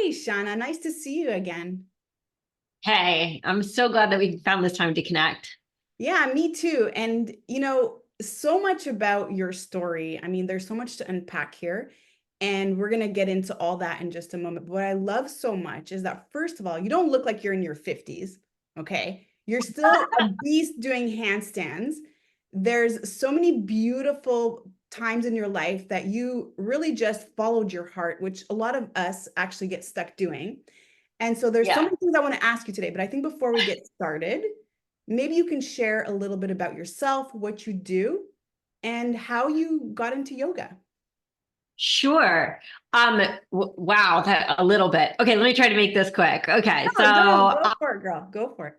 Hey, Shana, nice to see you again. Hey, I'm so glad that we found this time to connect. Yeah, me too. And, so much about your story. I mean, there's so much to unpack here, and we're going to get into all that in just a moment. But what I love so much is that, first of all, you don't look like you're in your 50s, okay? You're still a beast doing handstands. There's so many beautiful times in your life that you really just followed your heart, which a lot of us actually get stuck doing. And so there's so Yeah, many things I want to ask you today, but I think before we get started, maybe you can share a little bit about yourself, what you do, and how you got into yoga. sure. Wow, that a little bit. Okay, let me try to make this quick. Okay, so No, go for it, girl. Go for it.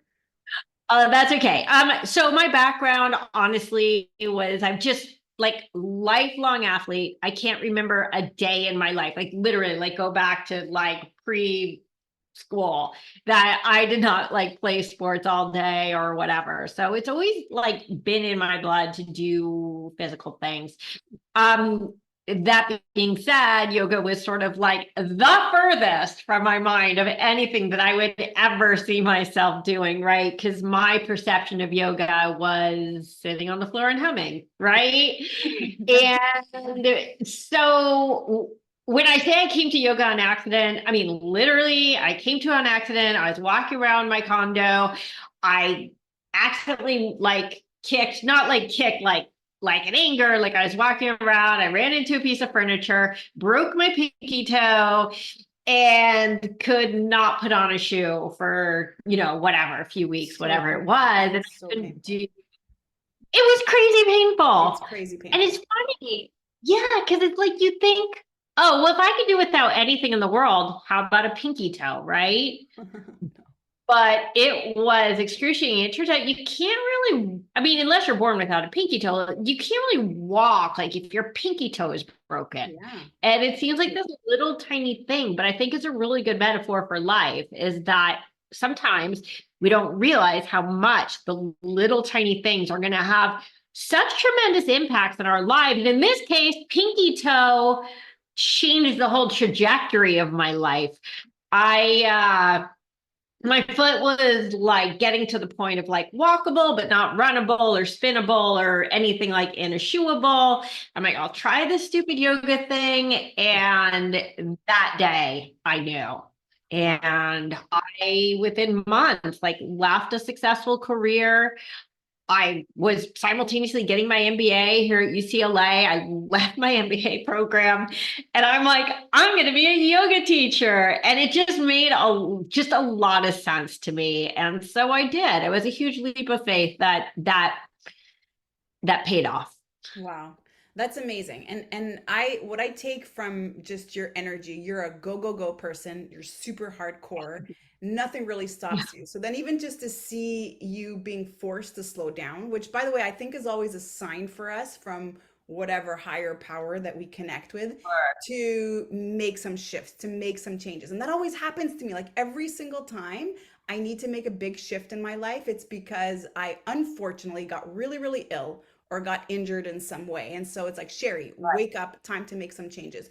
that's okay. So my background, honestly, was I'm just like lifelong athlete. I can't remember a day in my life, like literally, like go back to like pre-school that I did not like play sports all day or whatever. So it's always like been in my blood to do physical things. Um, that being said, yoga was sort of like the furthest from my mind of anything that I would ever see myself doing, right? Because my perception of yoga was sitting on the floor and humming, right? And so when I say I came to yoga on accident, I mean, literally, I came to an accident. I was walking around my condo. I accidentally like kicked, not like kicked, like in anger, like I was walking around, I ran into a piece of furniture, broke my pinky toe, and could not put on a shoe for, whatever, a few weeks, So whatever it painful. was. And I So couldn't painful. do it was crazy It's painful. crazy And it's painful. funny. Yeah, because it's like you think, oh, well, if I could do without anything in the world, how about a pinky toe, right? But it was excruciating. It turns out you can't really, I mean, unless you're born without a pinky toe, you can't really walk like if your pinky toe is broken. Yeah. And it seems like this little tiny thing, but I think it's a really good metaphor for life is that sometimes we don't realize how much the little tiny things are going to have such tremendous impacts on our lives. And in this case, pinky toe changed the whole trajectory of my life. I my foot was like getting to the point of like walkable, but not runnable or spinnable or anything like in a shoeable. I'm like, I'll try this stupid yoga thing. And that day I knew. Wow. And I, within months, like left a successful career. I was simultaneously getting my MBA here at UCLA. I left my MBA program and I'm like, I'm going to be a yoga teacher. And it just made a lot of sense to me. And so I did. It was a huge leap of faith that paid off. Wow. That's amazing. And what I take from just your energy, you're a go go go person, you're super hardcore. Nothing really Yeah. stops you. So then even just to see you being forced to slow down, which by the way, I think is always a sign for us from whatever higher power that we connect with to make some shifts, to make some changes. And that always happens to me. Like every single time I need to make a big shift in my life, it's because I unfortunately got really, really ill or got injured in some way. And so it's like, Sherry, wake up, time to make some changes.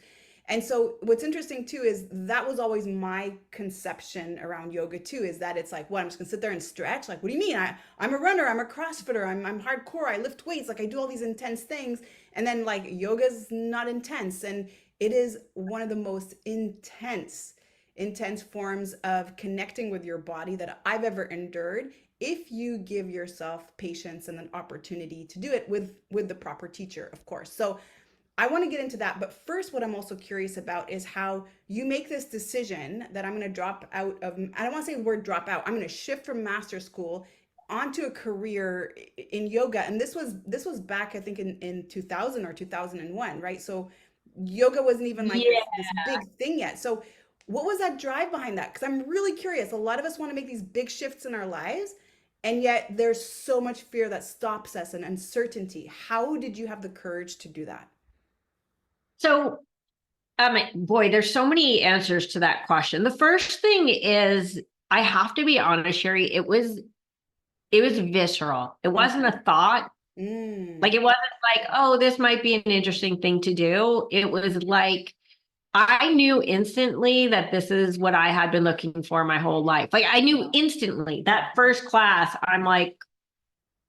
And so what's interesting too is that was always my conception around yoga too, is that it's like, what, I'm just gonna sit there and stretch? Like, what do you mean? I'm a runner, I'm a CrossFitter, I'm hardcore, I lift weights, like I do all these intense things. And then like yoga's not intense. And it is one of the most intense forms of connecting with your body that I've ever endured if you give yourself patience and an opportunity to do it with the proper teacher, of course. So I want to get into that, but first what I'm also curious about is how you make this decision that I'm going to drop out of, I don't want to say the word drop out, I'm going to shift from master school onto a career in yoga. And this was back I think in 2000 or 2001, right? So yoga wasn't even like Yeah. this big thing yet. So what was that drive behind that? Because I'm really curious. A lot of us want to make these big shifts in our lives, and yet there's so much fear that stops us and uncertainty. How did you have the courage to do that? So, boy, there's so many answers to that question. The first thing is I have to be honest, Sherry, it was visceral. It wasn't Mhm. a thought. Mm. Like it wasn't like, oh, this might be an interesting thing to do. It was like I knew instantly that this is what I had been looking for my whole life. Like I knew instantly that first class, I'm like,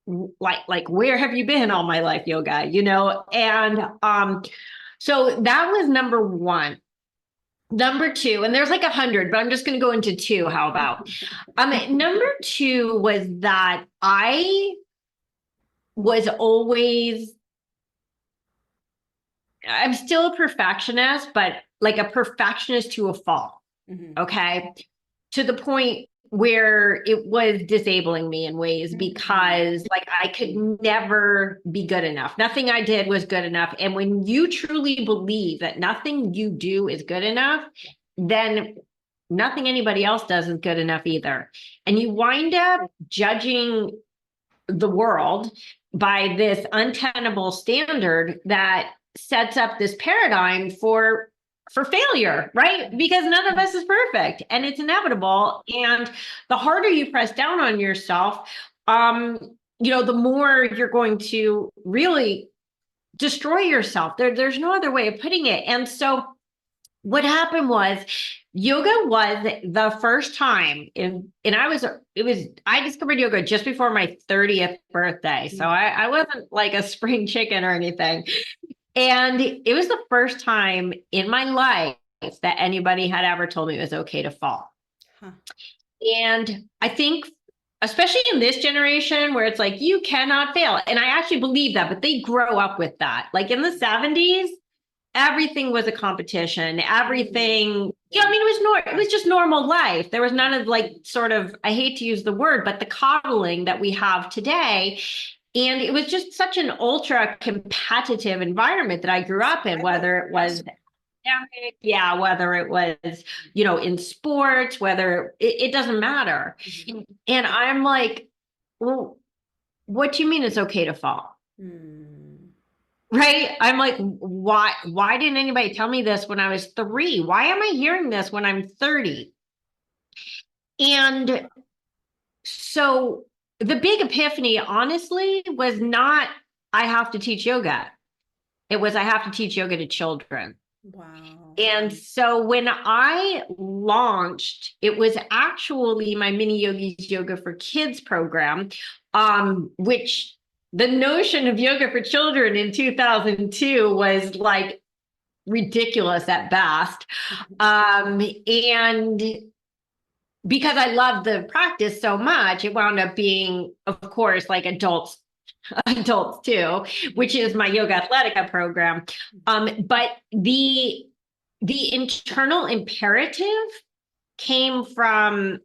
where have you been all my life, yoga? You know, and so that was number one. Number two, and there's like 100, but I'm just going to go into two. How about? Number two was that I was always, I'm still a perfectionist, but like a perfectionist to a fault. Okay. To the point where it was disabling me in ways because like I could never be good enough. Nothing I did was good enough. And when you truly believe that nothing you do is good enough, then nothing anybody else does is good enough either. And you wind up judging the world by this untenable standard that sets up this paradigm for failure, right? Because none of us is perfect and it's inevitable. And the harder you press down on yourself, the more you're going to really destroy yourself. There's no other way of putting it. And so what happened was yoga was the first time I discovered yoga just before my 30th birthday. So I wasn't like a spring chicken or anything. And it was the first time in my life that anybody had ever told me it was okay to fall. Huh. And I think, especially in this generation where it's like, you cannot fail. And I actually believe that, but they grow up with that. Like in the 70s, everything was a competition. Everything, it was just normal life. There was none of like sort of, I hate to use the word, but the coddling that we have today. And it was just such an ultra competitive environment that I grew up in, whether it was whether it was, in sports, whether it doesn't matter. And I'm like, well, what do you mean it's okay to fall? Right? I'm like, why didn't anybody tell me this when I was 3? Why am I hearing this when I'm 30? And so the big epiphany, honestly, was not, I have to teach yoga. It was, I have to teach yoga to children. Wow. And so when I launched, it was actually my Mini Yogis Yoga for Kids program, which the notion of yoga for children in 2002 was like ridiculous at best. And because I loved the practice so much, it wound up being, of course, like adults too, which is my YOGAthletica program. But the internal imperative came from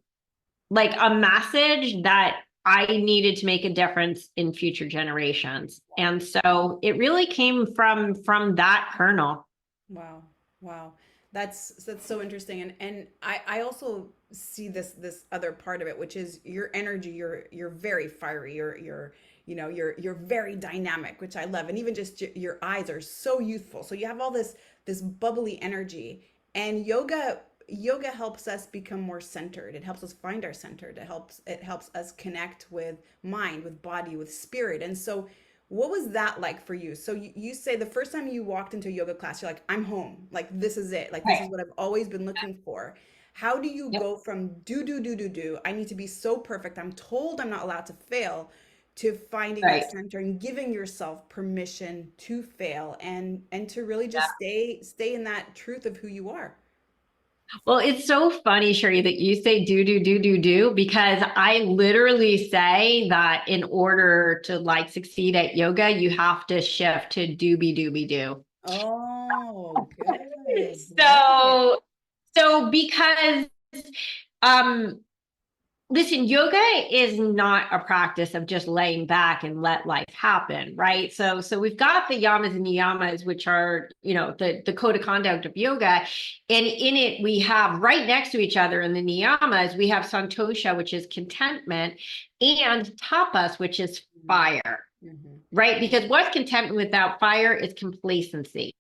like a message that I needed to make a difference in future generations. And so it really came from that kernel. Wow. Wow. That's so interesting. And I also see this other part of it, which is your energy. You're very fiery. You're very dynamic, which I love. And even just your eyes are so youthful. So you have all this bubbly energy. And yoga helps us become more centered. It helps us find our center. It helps us connect with mind, with body, with spirit. And so what was that like for you? So you say the first time you walked into a yoga class, you're like, I'm home. Like, this is it. Like, this is what I've always been looking for. How do you go from do, I need to be so perfect, I'm told I'm not allowed to fail, to finding that center and giving yourself permission to fail and to really just stay in that truth of who you are? Well, it's so funny, Sherry, that you say do, because I literally say that in order to like succeed at yoga, you have to shift to do. Oh, good. So because listen, yoga is not a practice of just laying back and let life happen, right? So we've got the yamas and niyamas, which are, the code of conduct of yoga. And in it, we have right next to each other in the niyamas, we have santosha, which is contentment, and tapas, which is fire. Right? Because what's contentment without fire is complacency.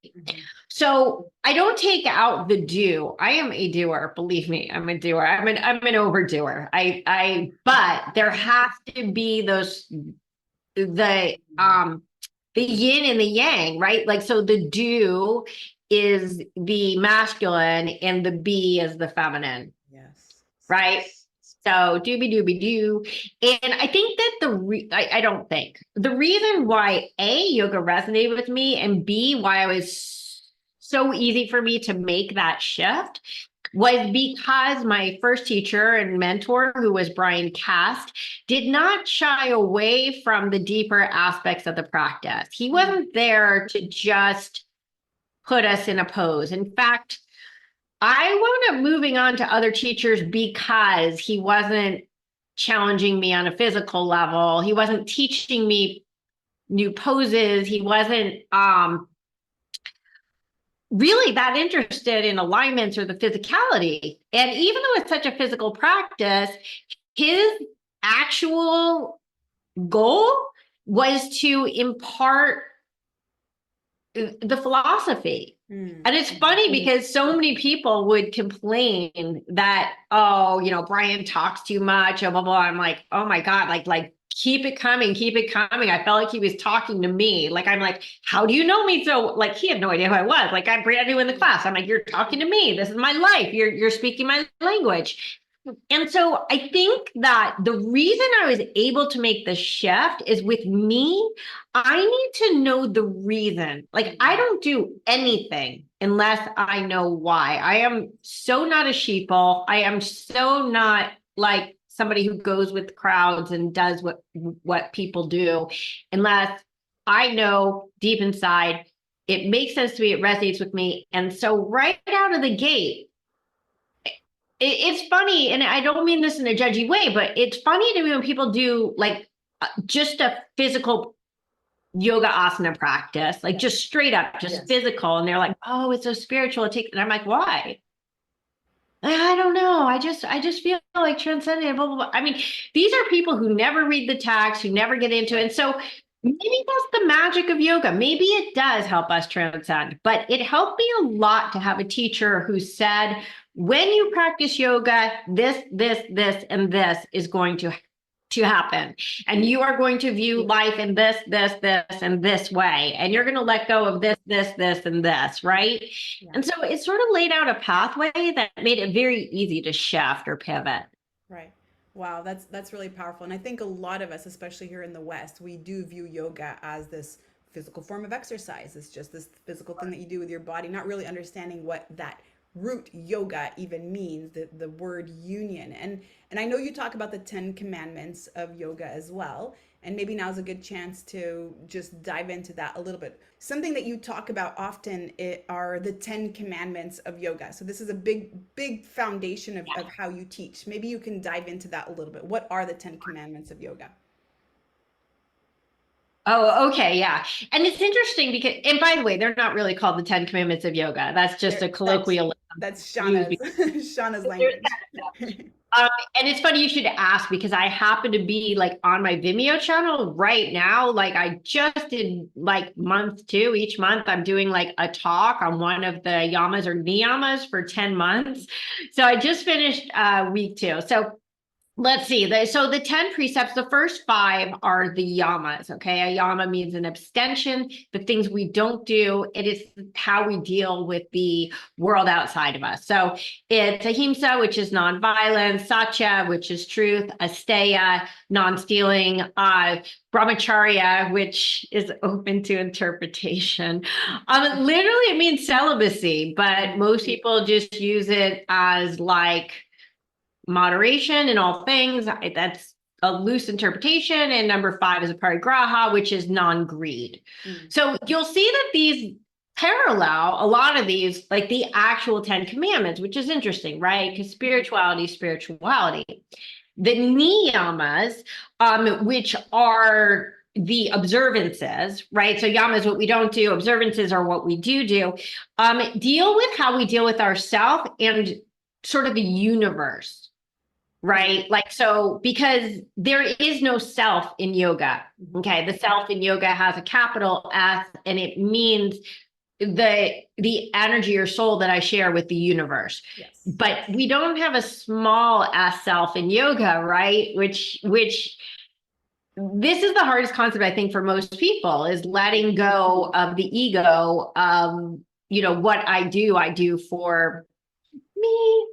So I don't take out the do. I am a doer. Believe me, I'm a doer. I'm an overdoer. But there has to be the yin and the yang, right? Like, so the do is the masculine and the B is the feminine. Yes. Right? So doobie doobie doo. And I think that I don't think the reason why A, yoga resonated with me, and B, why it was so easy for me to make that shift was because my first teacher and mentor, who was Brian Cast, did not shy away from the deeper aspects of the practice. He wasn't there to just put us in a pose. In fact, I wound up moving on to other teachers because he wasn't challenging me on a physical level. He wasn't teaching me new poses. He wasn't really that interested in alignments or the physicality. And even though it's such a physical practice, his actual goal was to impart the philosophy. And it's funny because so many people would complain that, oh, you know, Brian talks too much, blah, blah, blah. I'm like, oh my God, like, keep it coming, keep it coming. I felt like he was talking to me. Like, I'm like, how do you know me? So like, he had no idea who I was. Like, I'm brand new in the class. I'm like, you're talking to me. This is my life. You're speaking my language. And so I think that the reason I was able to make the shift is with me, I need to know the reason. Like, I don't do anything unless I know why. I am so not a sheeple. I am so not like somebody who goes with crowds and does what people do, unless I know deep inside it makes sense to me, it resonates with me. And so right out of the gate, it's funny, and I don't mean this in a judgy way, but it's funny to me when people do like just a physical yoga asana practice, like just straight up, just physical, and they're like, "Oh, it's so spiritual." And I'm like, "Why?" I don't know. I just feel like transcendent. Blah, blah, blah. I mean, these are people who never read the text, who never get into it, and so maybe that's the magic of yoga. Maybe it does help us transcend, but it helped me a lot to have a teacher who said, when you practice yoga, this, and this is going to happen. And you are going to view life in this, and this way. And you're going to let go of this, and this, right? Yeah. And so it sort of laid out a pathway that made it very easy to shift or pivot. Right. Wow, that's really powerful. And I think a lot of us, especially here in the West, we do view yoga as this physical form of exercise. It's just this physical thing that you do with your body, not really understanding what that root yoga even means, the word union. And I know you talk about the 10 commandments of yoga as well. And maybe now's a good chance to just dive into that a little bit. Something that you talk about often are the 10 commandments of yoga. So this is a big foundation of how you teach. Maybe you can dive into that a little bit. What are the 10 commandments of yoga? Oh, okay. Yeah. And it's interesting because, and by the way, they're not really called the 10 commandments of yoga. That's just a colloquial. That's Shana's language. And it's funny you should ask, because I happen to be like on my Vimeo channel right now. Like I just did like month 2, each month I'm doing like a talk on one of the yamas or niyamas for 10 months. So I just finished week 2. So let's see. So the 10 precepts, the first 5 are the yamas. Okay. A yama means an abstention, the things we don't do. It is how we deal with the world outside of us. So it's ahimsa, which is nonviolence, satya, which is truth, asteya, non-stealing, brahmacharya, which is open to interpretation. Literally it means celibacy, but most people just use it as like moderation in all things. That's a loose interpretation. And number 5 is a parigraha, which is non-greed. So you'll see that these parallel a lot of these, like the actual 10 commandments, which is interesting, right? Because spirituality. The niyamas, which are the observances, right? So yama is what we don't do. Observances are what we do, deal with how we deal with ourselves and sort of the universe. Right? Like, so, because there is no self in yoga. Okay. The self in yoga has a capital S, and it means the energy or soul that I share with the universe. Yes. But we don't have a small S self in yoga, right? Which this is the hardest concept, I think, for most people, is letting go of the ego, what I do for me.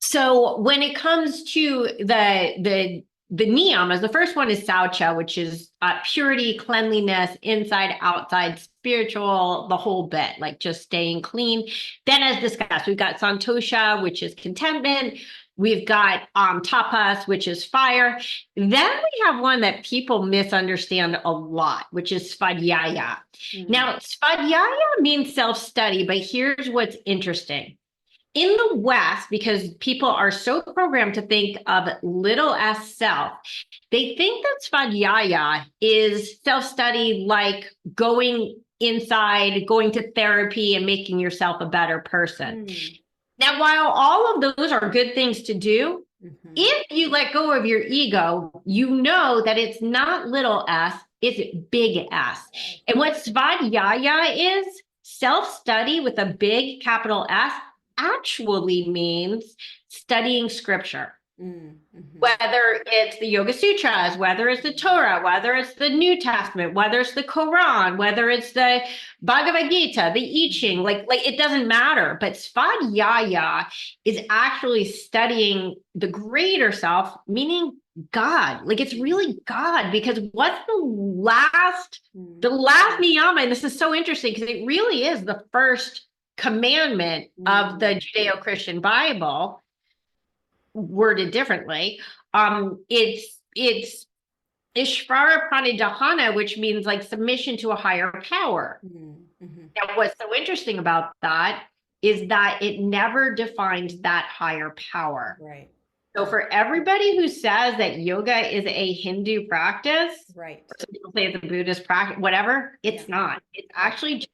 So when it comes to the niyamas, the first one is saucha, which is purity, cleanliness, inside, outside, spiritual, the whole bit, like just staying clean. Then, as discussed, we've got santosha, which is contentment. We've got tapas, which is fire. Then we have one that people misunderstand a lot, which is svadhyaya. Now, svadhyaya means self-study, but here's what's interesting. In the West, because people are so programmed to think of little s self, they think that svadhyaya is self-study, like going inside, going to therapy and making yourself a better person. Now, while all of those are good things to do, if you let go of your ego, you know that it's not little s, it's big S. And what svadhyaya is, self-study with a big capital S, actually means studying scripture. Whether it's the Yoga Sutras, whether it's the Torah, whether it's the New Testament, whether it's the Quran, whether it's the Bhagavad Gita, the I Ching, like it doesn't matter. But svadhyaya is actually studying the greater self, meaning God. Like it's really God, because what's the last niyama, and this is so interesting because it really is the first commandment of the Judeo-Christian Bible, worded differently. It's Ishvara Pranidhana, which means like submission to a higher power. Now, what's so interesting about that is that it never defines that higher power. Right. So for everybody who says that yoga is a Hindu practice, right, some people say it's a Buddhist practice, whatever, it's not. It's actually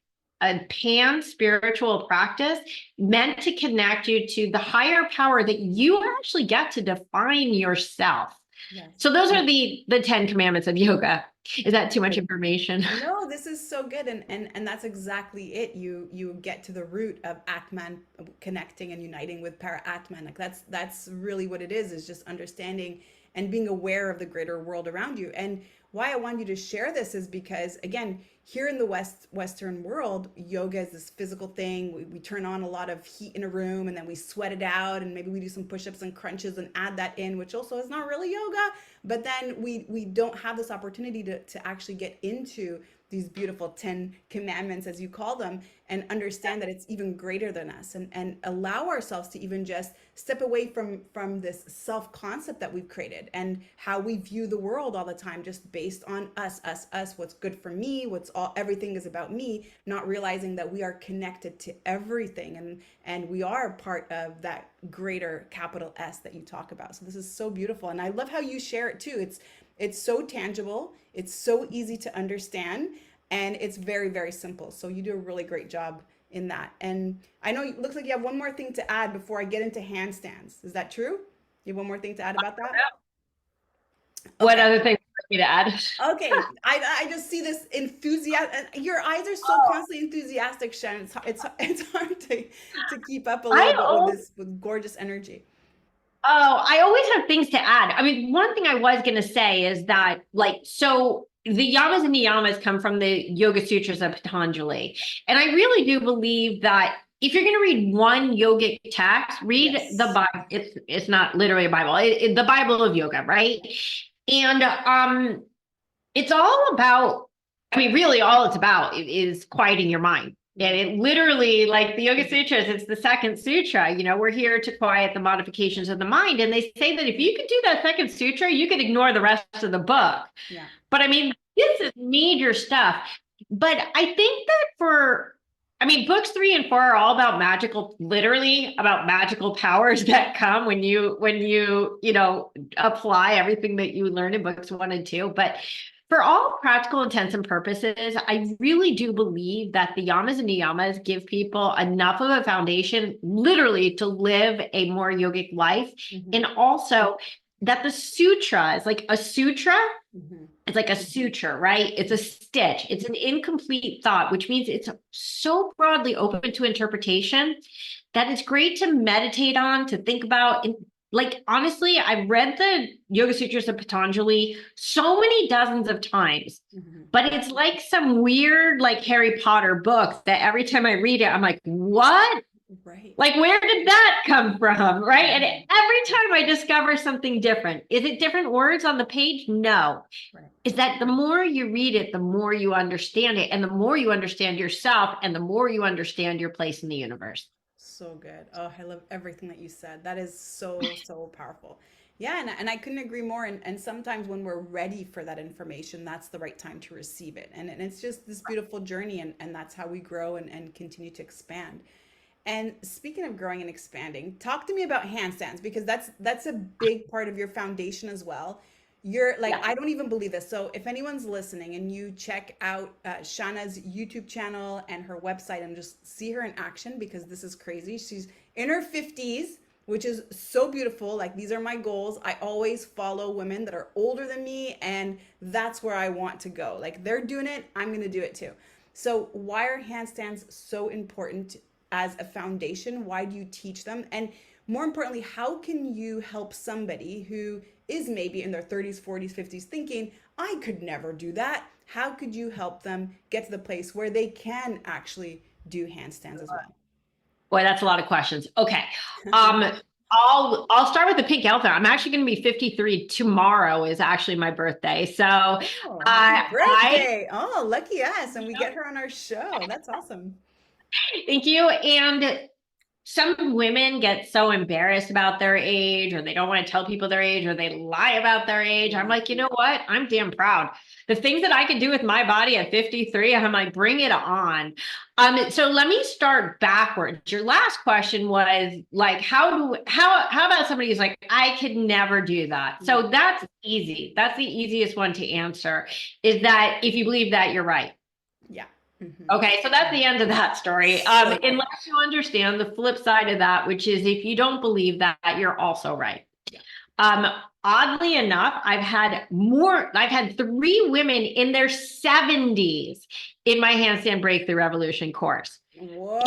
a pan-spiritual practice meant to connect you to the higher power that you actually get to define yourself. Yes. So those are the 10 commandments of yoga. Is that too much information? No, this is so good. And that's exactly it. You get to the root of Atman, connecting and uniting with Para Atman. Like that's really what it is just understanding and being aware of the greater world around you. And why I want you to share this is because, again, here in the Western world, yoga is this physical thing. We turn on a lot of heat in a room and then we sweat it out, and maybe we do some push-ups and crunches and add that in, which also is not really yoga. But then we don't have this opportunity to actually get into these beautiful 10 commandments, as you call them, and understand that it's even greater than us, and allow ourselves to even just step away from this self-concept that we've created and how we view the world all the time, just based on us, what's good for me, everything is about me, not realizing that we are connected to everything, and we are part of that greater capital S that you talk about. So this is so beautiful. And I love how you share it too. It's so tangible, it's so easy to understand, and it's very, very simple. So you do a really great job in that. And I know it looks like you have one more thing to add before I get into handstands. Is that true? You have one more thing to add about that? What other thing would you to add? Okay, I just see this enthusiasm. Your eyes are so constantly enthusiastic, Shannon. It's hard to keep up a little bit with gorgeous energy. Oh, I always have things to add. I mean, one thing I was going to say is that, so the yamas and niyamas come from the Yoga Sutras of Patanjali. And I really do believe that if you're going to read one yogic text, read the Bible. It's not literally a Bible, the Bible of yoga, right? And it's all about, really all it's about is quieting your mind. And it literally, like the Yoga Sutras, it's the second sutra, we're here to quiet the modifications of the mind. And they say that if you could do that second sutra, you could ignore the rest of the book. Yeah. But this is major stuff. But I think that books 3 and 4 are all about literally about magical powers that come when you apply everything that you learn in books 1 and 2. But for all practical intents and purposes, I really do believe that the yamas and niyamas give people enough of a foundation, literally, to live a more yogic life. And also that the sutra is like a sutra. It's like a suture, right? It's a stitch. It's an incomplete thought, which means it's so broadly open to interpretation that it's great to meditate on, to think about, and like, honestly, I've read the Yoga Sutras of Patanjali so many dozens of times, but it's like some weird, like Harry Potter book that every time I read it, I'm like, what? Right. Like, where did that come from? Right. And every time I discover something different. Is it different words on the page? No. Right. Is that the more you read it, the more you understand it, and the more you understand yourself, and the more you understand your place in the universe. So good. Oh, I love everything that you said. That is so, so powerful. Yeah, and I couldn't agree more. And sometimes when we're ready for that information, that's the right time to receive it. And it's just this beautiful journey, and that's how we grow and continue to expand. And speaking of growing and expanding, talk to me about handstands because that's a big part of your foundation as well. You're like, Yeah. I don't even believe this. So if anyone's listening and you check out Shana's YouTube channel and her website and just see her in action because this is crazy. She's in her 50s, which is so beautiful. Like these are my goals. I always follow women that are older than me, and that's where I want to go. Like they're doing it, I'm going to do it too. So why are handstands so important as a foundation? Why do you teach them? And more importantly, how can you help somebody who is maybe in their 30s, 40s, 50s thinking, I could never do that? How could you help them get to the place where they can actually do handstands as well? Boy, that's a lot of questions. Okay. I'll start with the pink elephant. I'm actually going to be 53 tomorrow is actually my birthday. So Oh, happy I birthday. Oh, lucky us. And we get her on our show. That's awesome. thank you. And some women get so embarrassed about their age, or they don't want to tell people their age, or they lie about their age. I'm Yeah. like, you know what? I'm damn proud. The things that I can do with my body at 53, I'm like, bring it on. So let me start backwards. Your last question was like, how about somebody who's like, I could never do that? Yeah. So that's easy. That's the easiest one to answer, is that if you believe that, you're right. Yeah. Okay, so that's the end of that story. So good. Unless you understand the flip side of that, which is if you don't believe that, you're also right. Yeah. Um, Oddly enough, I've had 3 women in their 70s in my handstand breakthrough revolution course. And Whoa.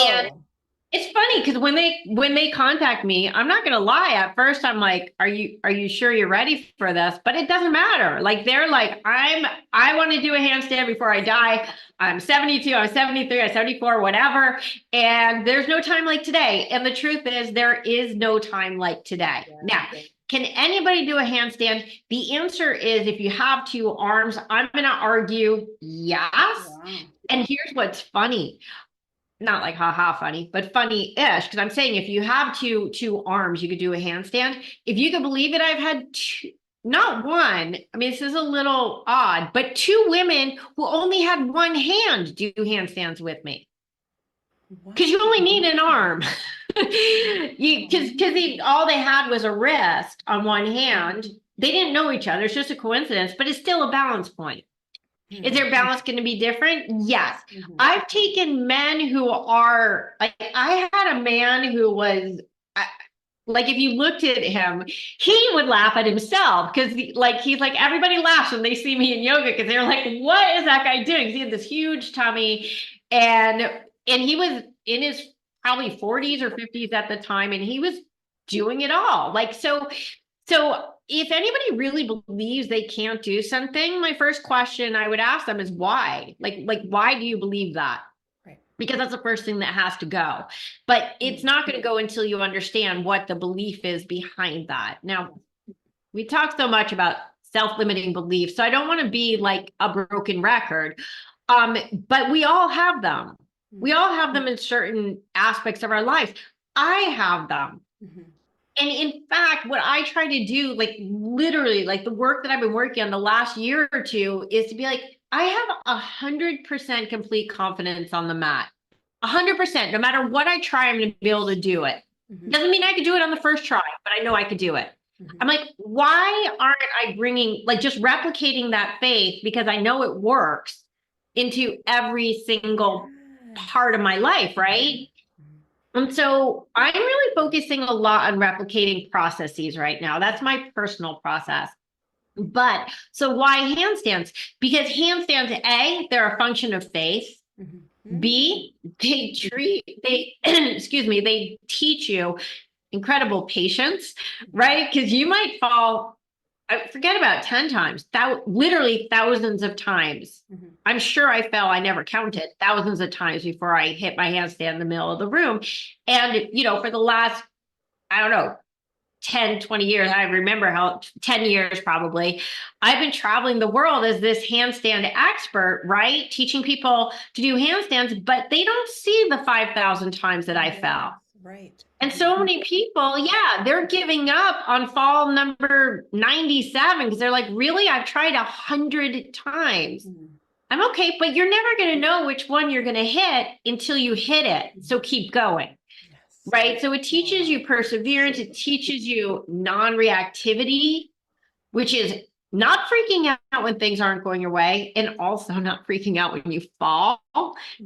it's funny because when they contact me, I'm not gonna lie. At first, I'm like, "Are you sure you're ready for this?" But it doesn't matter. Like they're like, I want to do a handstand before I die. I'm 72, I'm 73, I'm 74, whatever. And there's no time like today. And the truth is, there is no time like today. Yeah. Now, can anybody do a handstand? The answer is if you have 2 arms, I'm gonna argue yes. Wow. And here's what's funny, not like haha funny, but funny-ish, because I'm saying if you have two arms, you could do a handstand. If you could believe it, I've had two, not one. I mean, this is a little odd, but 2 women who only had one hand do handstands with me. Because you only need an arm. Because all they had was a wrist on one hand. They didn't know each other. It's just a coincidence, but it's still a balance point. Is their balance going to be different? Yes. I've taken men who are like, I had a man who was like, if you looked at him, he would laugh at himself because he's like, everybody laughs when they see me in yoga because they're like, what is that guy doing? He had this huge tummy, and he was in his probably 40s or 50s at the time, and he was doing it all. So if anybody really believes they can't do something, my first question I would ask them is why? Like why do you believe that? Right. Because that's the first thing that has to go. But it's not going to go until you understand what the belief is behind that. Now, we talk so much about self-limiting beliefs, so I don't want to be like a broken record. But we all have them. We all have them in certain aspects of our lives. I have them. And in fact, what I try to do, like literally, like the work that I've been working on the last year or two, is to be like, I have 100% complete confidence on the mat. 100%. No matter what I try, I'm going to be able to do it. Doesn't mean I could do it on the first try, but I know I could do it. I'm like, why aren't I bringing, like, just replicating that faith, because I know it works, into every single part of my life, right? And so I'm really focusing a lot on replicating processes right now. That's my personal process. But so why handstands? Because handstands, A, they're a function of faith. B, excuse me, they teach you incredible patience, right? Because you might fall, I forget about 10 times, literally thousands of times. Mm-hmm. I'm sure I fell, I never counted, thousands of times before I hit my handstand in the middle of the room. And, for the last, I don't know, 10, 20 years, I remember 10 years probably, I've been traveling the world as this handstand expert, right? Teaching people to do handstands, but they don't see the 5,000 times that I fell. Right. And so many people, they're giving up on fall number 97 because they're like, really? I've tried 100 times. Mm-hmm. I'm okay, but you're never going to know which one you're going to hit until you hit it. So keep going. Right. So it teaches you perseverance. It teaches you non-reactivity, which is not freaking out when things aren't going your way, and also not freaking out when you fall,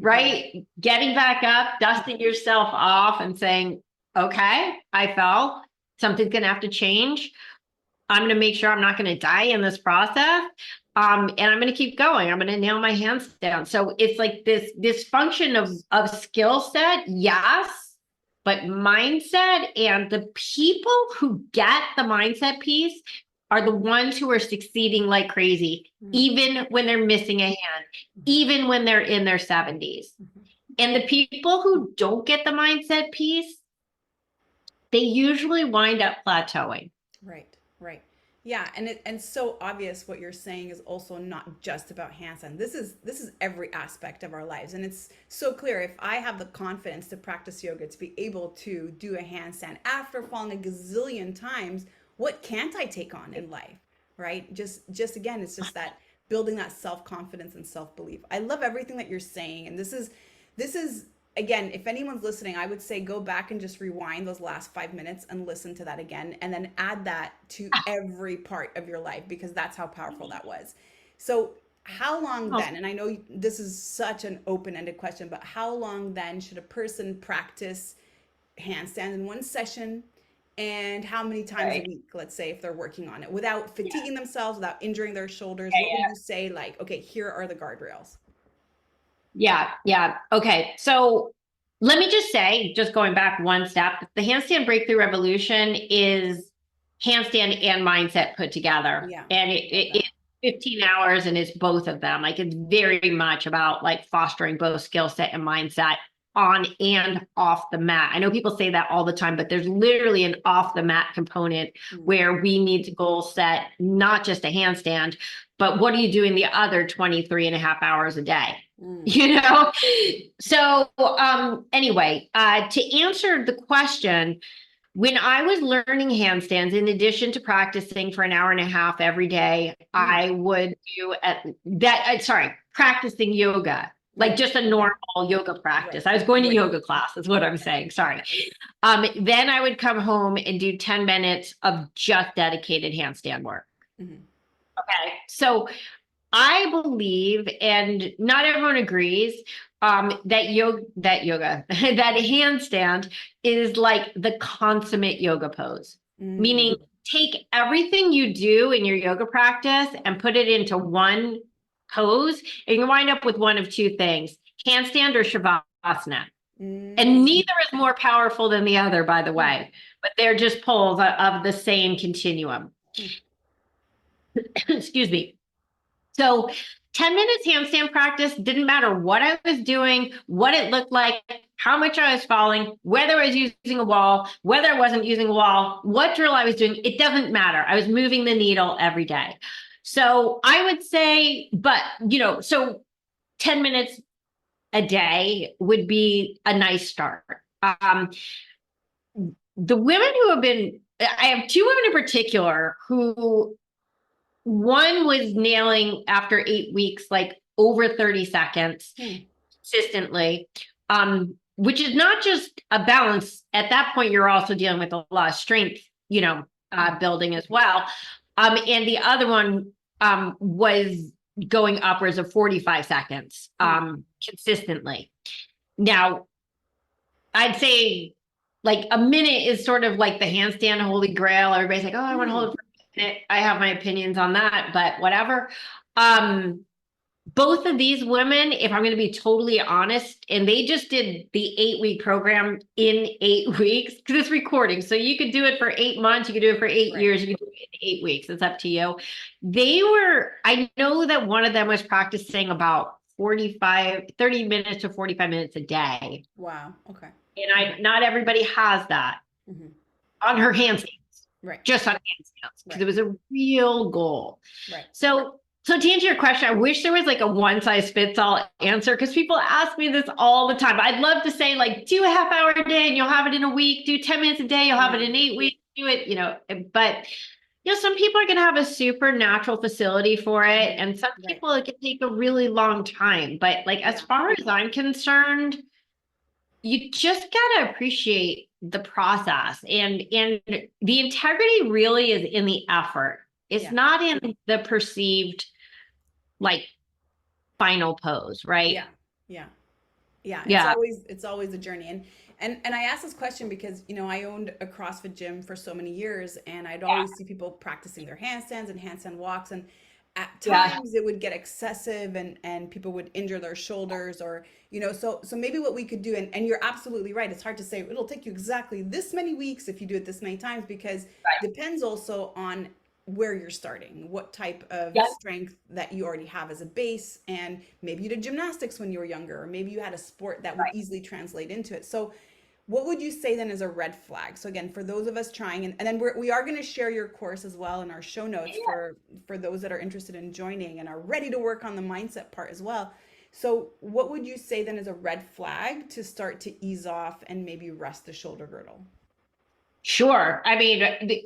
right? Getting back up, dusting yourself off and saying, okay, I fell. Something's going to have to change. I'm going to make sure I'm not going to die in this process. And I'm going to keep going. I'm going to nail my hands down. So it's like this function of skill set. Yes. But mindset, and the people who get the mindset piece are the ones who are succeeding like crazy, even when they're missing a hand, even when they're in their 70s. And the people who don't get the mindset piece, they usually wind up plateauing. Right, right. Yeah, and so obvious what you're saying is also not just about handstand. This is every aspect of our lives, and it's so clear. If I have the confidence to practice yoga, to be able to do a handstand after falling a gazillion times, what can't I take on in life, right? Just again, it's just that building that self-confidence and self-belief. I love everything that you're saying, and this is again, if anyone's listening, I would say go back and just rewind those last 5 minutes and listen to that again, and then add that to every part of your life, because that's how powerful that was. So how long then, and I know this is such an open-ended question, but how long then should a person practice handstand in one session, and how many times a week, let's say, if they're working on it, without fatiguing themselves, without injuring their shoulders? What would you say, like, okay, here are the guardrails? Yeah. Okay. So let me just say, just going back one step, the handstand breakthrough revolution is handstand and mindset put together. Yeah. And it's 15 hours, and it's both of them. Like, it's very much about like fostering both skill set and mindset on and off the mat. I know people say that all the time, but there's literally an off the mat component where we need to goal set, not just a handstand, but what are you doing the other 23 and a half hours a day? So anyway, to answer the question, when I was learning handstands, in addition to practicing for an hour and a half every day, I would do practicing yoga, like just a normal yoga practice. I was going to yoga class, is what I'm saying. Sorry. Then I would come home and do 10 minutes of just dedicated handstand work. Okay. So I believe, and not everyone agrees, that that handstand is like the consummate yoga pose. Meaning, take everything you do in your yoga practice and put it into one pose, and you wind up with one of two things: handstand or shavasana. And neither is more powerful than the other, by the way, but they're just poles of the same continuum. Excuse me. So 10 minutes handstand practice, didn't matter what I was doing, what it looked like, how much I was falling, whether I was using a wall, whether I wasn't using a wall, what drill I was doing, it doesn't matter. I was moving the needle every day. So I would say, so 10 minutes a day would be a nice start. The women who have been, I have two women in particular who, one was nailing after 8 weeks, like over 30 seconds consistently, which is not just a balance. At that point, you're also dealing with a lot of strength, building as well. And the other one was going upwards of 45 seconds consistently. Now, I'd say like a minute is sort of like the handstand holy grail. Everybody's like, oh, I want to hold it for a minute. I have my opinions on that, but whatever. But both of these women, if I'm going to be totally honest, and they just did the 8-week program in 8 weeks because it's recording. So you could do it for 8 months. You could do it for 8 years. You could do it in 8 weeks. It's up to you. I know that one of them was practicing about 30 minutes to 45 minutes a day. Wow. Okay. And not everybody has that on her handstands. Right. Just on handstands, because it was a real goal. Right. So to answer your question, I wish there was like a one size fits all answer, because people ask me this all the time. I'd love to say, like, do a half hour a day and you'll have it in a week, do 10 minutes a day, you'll have it in 8 weeks, do it, but some people are going to have a supernatural facility for it. And some people, it can take a really long time. But like, as far as I'm concerned, you just got to appreciate the process, and the integrity really is in the effort. It's not in the perceived like final pose, right? Yeah. It's always a journey. And I asked this question because, I owned a CrossFit gym for so many years, and I'd always see people practicing their handstands and handstand walks, and at times it would get excessive and people would injure their shoulders, or so maybe what we could do, and you're absolutely right, it's hard to say it'll take you exactly this many weeks if you do it this many times, because it depends also on where you're starting, what type of strength that you already have as a base, and maybe you did gymnastics when you were younger, or maybe you had a sport that would easily translate into it. So what would you say then is a red flag? So again, for those of us trying, and then we are going to share your course as well in our show notes for those that are interested in joining and are ready to work on the mindset part as well. So what would you say then is a red flag to start to ease off and maybe rest the shoulder girdle? Sure. I mean,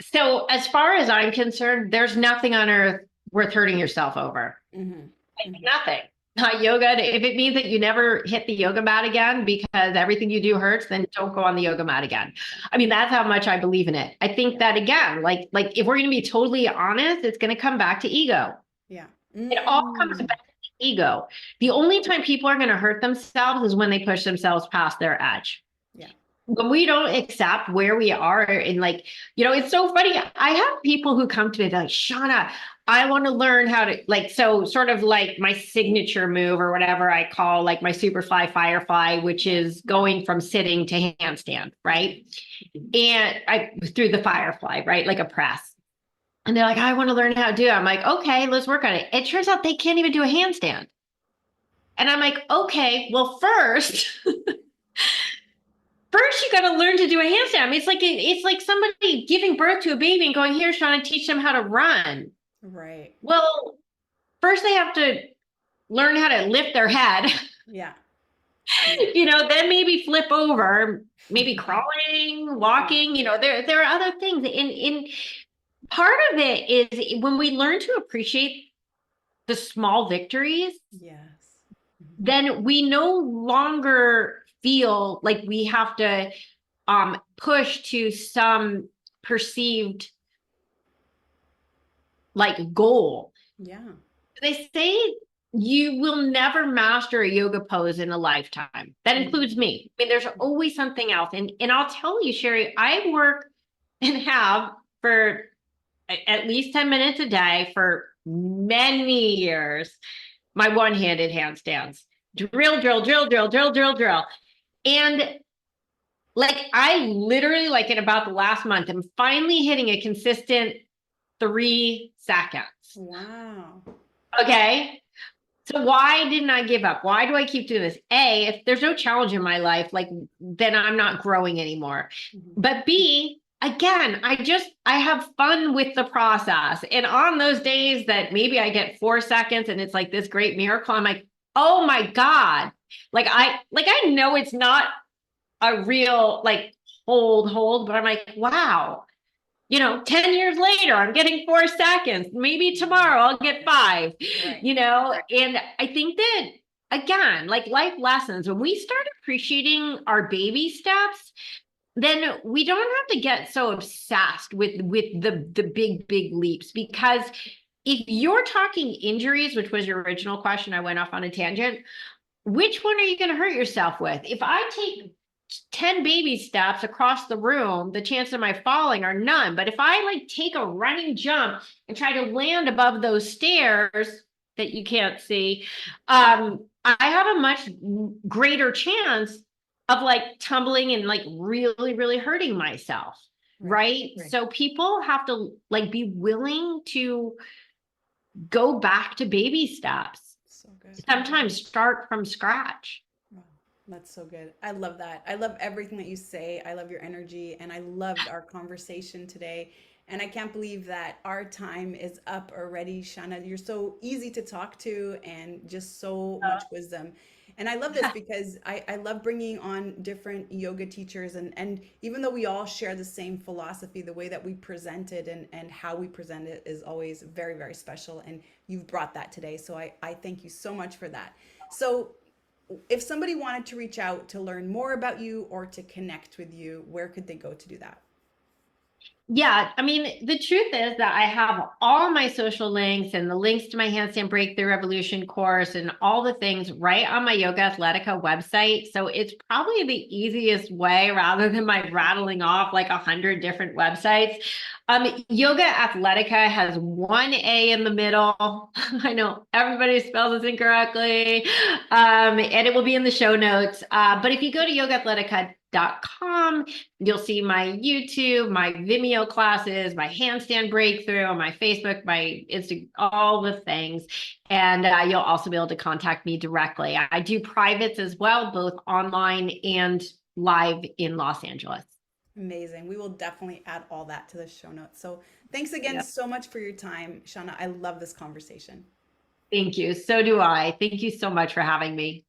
so as far as I'm concerned, there's nothing on earth worth hurting yourself over. Nothing. Not yoga. If it means that you never hit the yoga mat again because everything you do hurts, then don't go on the yoga mat again. I mean, that's how much I believe in it. I think that, again, like if we're going to be totally honest, it's going to come back to ego. It all comes back to ego. The only time people are going to hurt themselves is when they push themselves past their edge. When we don't accept where we are, and it's so funny. I have people who come to me, they're like, Shana, I want to learn how to so sort of like my signature move, or whatever I call like my superfly firefly, which is going from sitting to handstand, right? And I through the firefly, right? Like a press. And they're like, I want to learn how to do it. I'm like, okay, let's work on it. It turns out they can't even do a handstand. And I'm like, okay, well, first you got to learn to do a handstand. I mean, it's like somebody giving birth to a baby and going, here, Shauna, teach them how to run. Right. Well, first they have to learn how to lift their head. Then maybe flip over, maybe crawling, walking. There are other things. In part of it is when we learn to appreciate the small victories. Then we no longer feel like we have to push to some perceived like goal. They say you will never master a yoga pose in a lifetime. That includes me. I mean, there's always something else. And I'll tell you, Sherry, I work and have for at least 10 minutes a day for many years, my one-handed handstands. Drill, drill, drill, drill, drill, drill, drill. And I literally, in about the last month, I'm finally hitting a consistent 3 seconds. Wow. Okay. So why didn't I give up? Why do I keep doing this? A, if there's no challenge in my life, then I'm not growing anymore. But B, again, I have fun with the process. And on those days that maybe I get 4 seconds and it's like this great miracle, I'm like, oh my God. I know it's not a real hold, but I'm like, wow, 10 years later, I'm getting 4 seconds. Maybe tomorrow I'll get 5, and I think that, again, life lessons, when we start appreciating our baby steps, then we don't have to get so obsessed with the big leaps, because if you're talking injuries, which was your original question, I went off on a tangent. Which one are you going to hurt yourself with? If I take 10 baby steps across the room, the chance of my falling are none. But if I take a running jump and try to land above those stairs, that you can't see, I have a much greater chance of like tumbling and like really, really hurting myself. Right. So people have to like be willing to go back to baby steps. So good. Sometimes start from scratch. Wow, that's so good. I love that. I love everything that you say. I love your energy, and I loved our conversation today. And I can't believe that our time is up already, Shana. You're so easy to talk to and just so much wisdom. And I love this because I love bringing on different yoga teachers. And even though we all share the same philosophy, the way that we present it and how we present it is always very, very special. And you've brought that today. So I thank you so much for that. So if somebody wanted to reach out to learn more about you or to connect with you, where could they go to do that? Yeah, I mean, the truth is that I have all my social links and the links to my Handstand Breakthrough Revolution course and all the things right on my Yoga Athletica website. So it's probably the easiest way rather than my rattling off like 100 different websites. Yoga Athletica has one A in the middle. I know everybody spells this incorrectly. And it will be in the show notes. But if you go to yogathletica.com, you'll see my YouTube, my Vimeo classes, my handstand breakthrough, my Facebook, my Instagram, all the things. And you'll also be able to contact me directly. I do privates as well, both online and live in Los Angeles. Amazing. We will definitely add all that to the show notes. So thanks again Yeah. so much for your time, Shana. I love this conversation. Thank you. So do I. Thank you so much for having me.